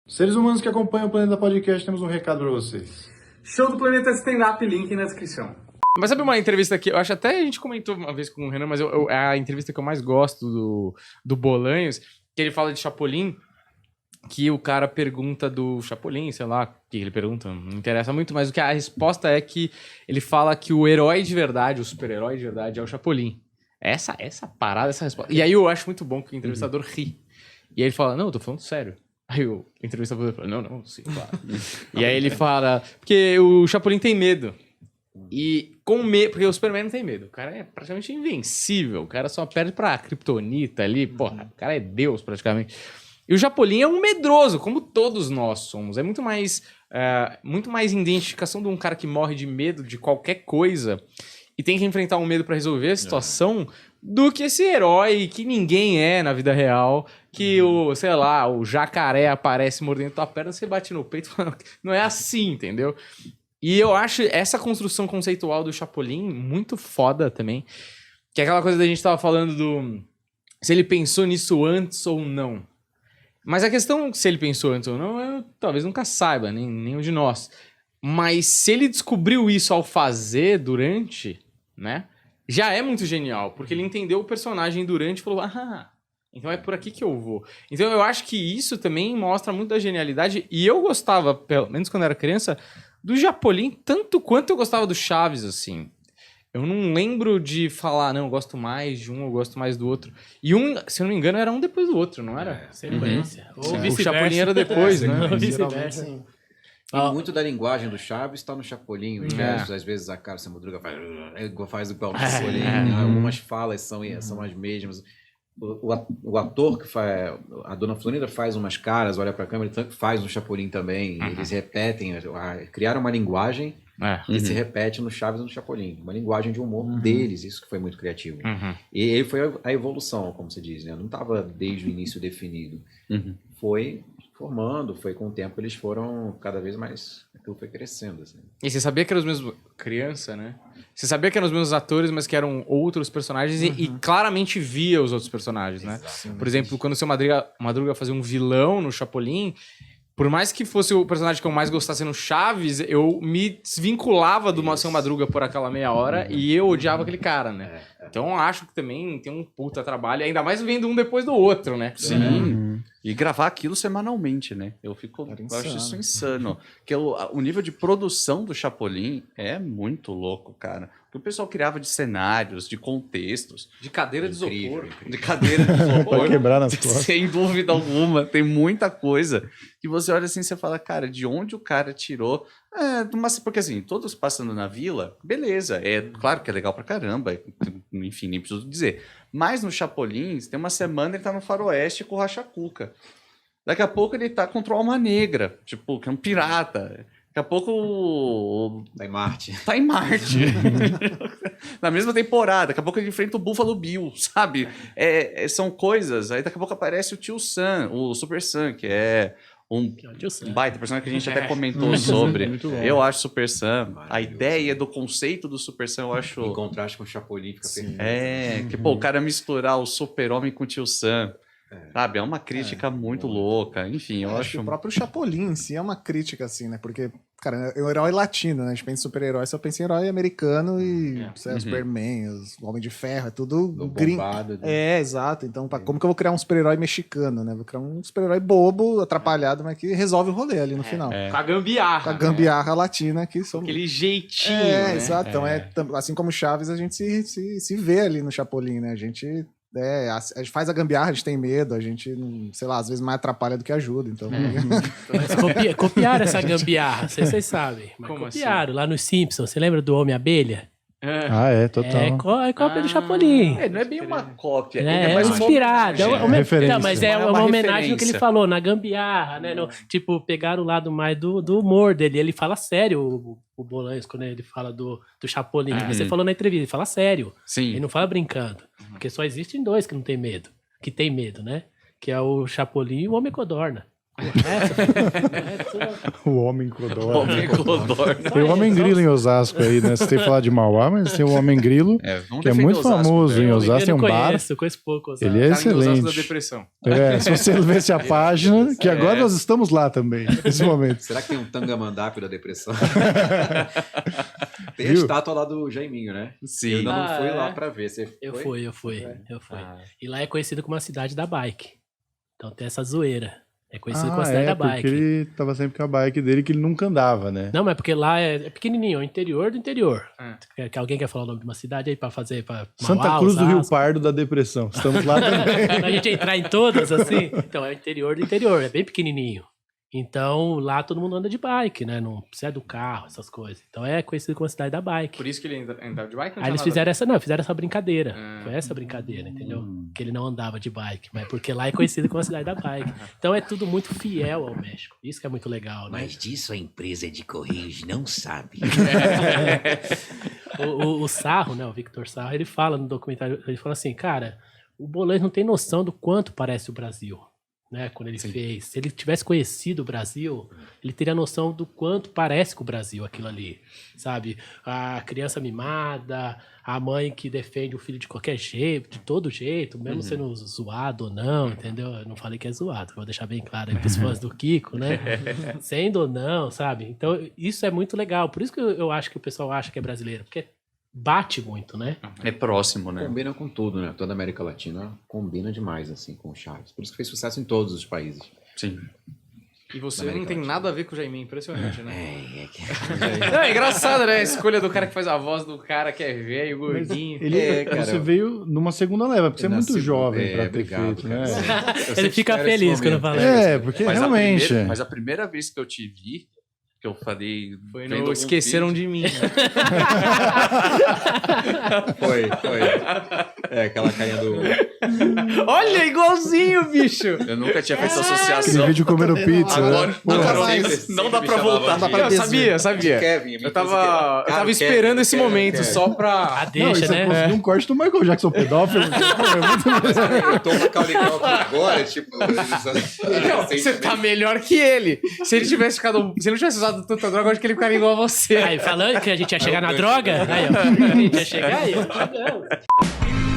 Seres humanos que acompanham o Planeta Podcast, temos um recado para vocês. Show do Planeta Stand-Up, link na descrição. Mas sabe uma entrevista que eu acho até a gente comentou uma vez com o Renan, mas é a entrevista que eu mais gosto do Bolanhos, que ele fala de Chapolin, que o cara pergunta do Chapolin, sei lá, o que ele pergunta, não interessa muito, mas o que a resposta é que ele fala que o herói de verdade, o super-herói de verdade é o Chapolin. Essa parada, essa resposta. E aí eu acho muito bom que o entrevistador ri. E aí ele fala, não, eu tô falando sério. Aí o entrevistador fala, não, sim, claro. E aí ele fala, porque o Chapolin tem medo. E com medo, porque o Superman não tem medo. O cara é praticamente invencível. O cara só perde pra Kryptonita ali. Porra, o cara é Deus praticamente. E o Chapolin é um medroso, como todos nós somos. É muito mais identificação de um cara que morre de medo de qualquer coisa e tem que enfrentar um medo pra resolver a situação do que esse herói que ninguém é na vida real, que o jacaré aparece mordendo tua perna, você bate no peito e fala, não é assim, entendeu? E eu acho essa construção conceitual do Chapolin muito foda também, que é aquela coisa da gente tava falando do se ele pensou nisso antes ou não. Mas a questão se ele pensou antes ou não, eu talvez nunca saiba, nenhum de nós. Mas se ele descobriu isso ao fazer durante, né, já é muito genial, porque ele entendeu o personagem durante e falou, então é por aqui que eu vou. Então eu acho que isso também mostra muito da genialidade, e eu gostava, pelo menos quando eu era criança, do Chapolin tanto quanto eu gostava do Chaves, assim. Eu não lembro de falar, não, eu gosto mais de um, eu gosto mais do outro. E um, se eu não me engano, era um depois do outro, não era? Sequência. Ou o Chapolin era depois, né? Ou vice-versa. E muito da linguagem do Chaves está no Chapolin. Os versos, às vezes, a cara se Madruga faz igual o Chapolin. Algumas falas são as mesmas. O ator que faz... A Dona Florinda faz umas caras, olha para a câmera, faz no Chapolin também. Eles repetem, criaram uma linguagem que se repete no Chaves e no Chapolin. Uma linguagem de humor deles, isso que foi muito criativo. E ele foi a evolução, como se diz, né? Não estava desde o início definido. Foi formando, foi com o tempo, eles foram cada vez mais... Aquilo foi crescendo, assim. E você sabia que eram os mesmos... Criança, né? Você sabia que eram os mesmos atores, mas que eram outros personagens e claramente via os outros personagens, né? Exatamente. Por exemplo, quando o Seu Madruga fazia um vilão no Chapolin, por mais que fosse o personagem que eu mais gostasse no Chaves, eu me desvinculava do Seu Madruga por aquela meia hora e eu odiava aquele cara, né? Então acho que também tem um puta trabalho, ainda mais vendo um depois do outro, né? Sim. E gravar aquilo semanalmente, né? Eu acho isso insano. Porque o nível de produção do Chapolin é muito louco, cara. O que o pessoal criava de cenários, de contextos. De cadeira de isopor. De cadeira de isopor. Pode quebrar nas costas. Sem dúvida alguma. Tem muita coisa que você olha assim e você fala, cara, de onde o cara tirou... porque assim, todos passando na vila, beleza. É claro que é legal pra caramba. Enfim, nem preciso dizer. Mas no Chapolin, tem uma semana ele tá no faroeste com o Racha Cuca. Daqui a pouco ele tá contra o Alma Negra, tipo, que é um pirata. Daqui a pouco... Tá em Marte. Tá em Marte. Na mesma temporada. Daqui a pouco ele enfrenta o Buffalo Bill, sabe? São coisas. Aí daqui a pouco aparece o Tio Sam, o Super Sam, que é um baita personagem que a gente até comentou sobre. Eu acho Super Sam. A ideia do conceito do Super Sam, eu acho... Em contraste com o Chapolin, fica perfeito. Que pô, o cara misturar o Super-Homem com o Tio Sam. Sabe, é uma crítica muito louca. Enfim, eu acho... que o próprio Chapolin em si é uma crítica, assim, né? Porque, cara, é um herói latino, né? A gente pensa em super-herói, só pensa em herói americano e Superman, o Homem de Ferro, é tudo gringo. Exato. Então, como que eu vou criar um super-herói mexicano, né? Vou criar um super-herói bobo, atrapalhado, mas que resolve o rolê ali no final. Com a gambiarra. Com a gambiarra latina que somos... Aquele jeitinho, né? Exato. Então, assim como Chaves, a gente se vê ali no Chapolin, né? A gente faz a gambiarra, a gente tem medo, a gente, sei lá, às vezes mais atrapalha do que ajuda, então... Mas copiaram essa gambiarra, vocês sabem. Mas como copiaram assim? Lá nos Simpsons, você lembra do Homem-Abelha? Total. É cópia do Chapolin. Não é bem uma cópia. É mais inspirado. referência. Mas é uma homenagem ao que ele falou, na gambiarra, né? Tipo, pegaram o lado mais do humor dele. Ele fala sério, o Bolanhos, quando ele fala do Chapolin. Você falou na entrevista, ele fala sério. Sim. Ele não fala brincando. Porque só existem dois que não tem medo. Que tem medo, né? Que é o Chapolin e o Homem Codorna. O homem codorna. Homem codorna. Tem o homem grilo em Osasco aí, né? Você tem que falar de Mauá, mas tem o homem grilo, Vamos que é defender muito Osasco, famoso velho. em Osasco, tem Eu um não bar. conheço, eu conheço pouco. Osasco. Ele é Tá em Osasco da excelente. depressão. Se você visse a página, que agora nós estamos lá também, nesse momento. Será que tem um Tangamandápio da depressão? Tem a Viu? estátua lá do Jaiminho, né? Sim. Eu ainda não fui é. lá pra ver. Você Eu foi? fui. E lá é conhecido como a cidade da bike. Então tem essa zoeira. É conhecido como a cidade da bike. porque ele tava sempre com a bike dele, que ele nunca andava, né? Não, mas porque lá é pequenininho, é o interior do interior. Que alguém quer falar o nome de uma cidade aí pra fazer... Pra Santa Mauá, Cruz do Rio Osasco. Pardo da depressão. Estamos lá também. Pra gente entrar em todas, assim. Então, é o interior do interior, é bem pequenininho. Então, lá todo mundo anda de bike, né? Não precisa do carro, essas coisas. Então, é conhecido como a cidade da bike. Por isso que ele andava de bike? Aí eles fizeram essa brincadeira. Foi essa brincadeira, entendeu? Que ele não andava de bike, mas porque lá é conhecido como a cidade da bike. Então, é tudo muito fiel ao México. Isso que é muito legal, né? Mas disso a empresa de Correios não sabe. O Sarro, né? O Victor Sarro, ele fala no documentário, ele fala assim, cara, o Bolanhos não tem noção do quanto parece o Brasil. Né, quando ele fez. Se ele tivesse conhecido o Brasil, ele teria noção do quanto parece com o Brasil aquilo ali, sabe? A criança mimada, a mãe que defende o filho de qualquer jeito, de todo jeito, mesmo sendo zoado ou não, entendeu? Eu não falei que é zoado, vou deixar bem claro aí pros fãs do Kiko, né? Sendo ou não, sabe? Então, isso é muito legal. Por isso que eu acho que o pessoal acha que é brasileiro, porque bate muito, né? É próximo, né? Combina com tudo, né? Toda a América Latina combina demais, assim, com o Chaves. Por isso que fez sucesso em todos os países. Sim. E você América não tem Latina. nada a ver com o Jaiminho, impressionante, né? É. Não, é engraçado, né? A escolha do cara que faz a voz do cara que é velho, gordinho. cara, Você veio numa segunda leva, porque você é muito Nasci- jovem pra ter obrigado, feito, cara. né? Eu Ele sempre fica espero esse feliz quando momento. fala É, porque realmente. Mas a primeira vez que eu te vi, que eu falei... Foi vendo no algum Esqueceram vídeo, de Mim. Foi. É, aquela carinha do... Olha, igualzinho, bicho! Eu nunca tinha feito essa Aquele associação. vídeo comendo pizza, Agora, né? não dá pra voltar. Não dá pra Eu desver. sabia. Kevin, Eu tava esperando esse momento só pra... Ah, Não, deixa, e você né? conseguiu um corte do Michael Jackson pedófilo. Eu tô com a Macaulay Culkin agora, tipo... Não, você tá melhor que ele. Se ele tivesse ficado... Se ele não tivesse usado tanta droga, eu acho que ele ficaria igual a você. Aí, falando que a gente ia chegar na droga, aí, ó, a gente ia chegar aí, ó, chegamos.